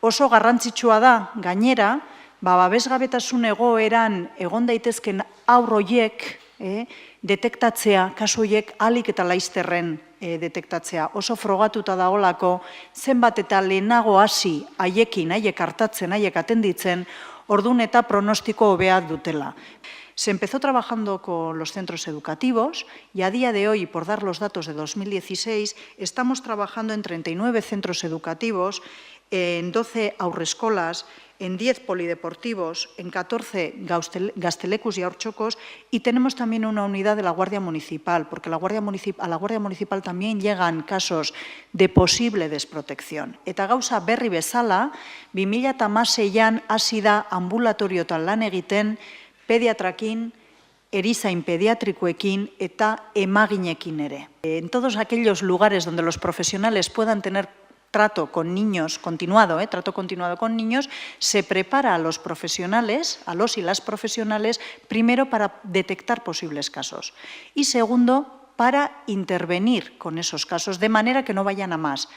Oso garrantzitsua da, gainera, babesgabetasun egoeran egon daitezken haur horiek detektatzea, kasu horiek ahalik eta laizterren detektatzea. Oso frogatuta dagoelako zenbat eta lehenago hasi haiekin, haiek hartatzen, haiek atenditzen, ordun eta pronostiko hobea dutela. Se empezó trabajando con los centros educativos y a día de hoy, por dar los datos de 2016, estamos trabajando en 39 centros educativos, en 12 haurreskolas, en 10 polideportivos, en 14 gaztelekuz y haurtxokos, y tenemos también una unidad de la Guardia Municipal, porque a la Guardia Municipal también llegan casos de posible desprotección. Eta gauza berri bezala, 2016an hasi da ambulatoriotan lan egiten, pediatrakin, erizain pediatrikoekin eta emaginekin ere. En todos aquellos lugares donde los profesionales puedan tener trato con niños continuado, trato continuado con niños, se prepara a los profesionales, a los y las profesionales, primero para detectar posibles casos y segundo, para intervenir con esos casos de manera que no vayan a más.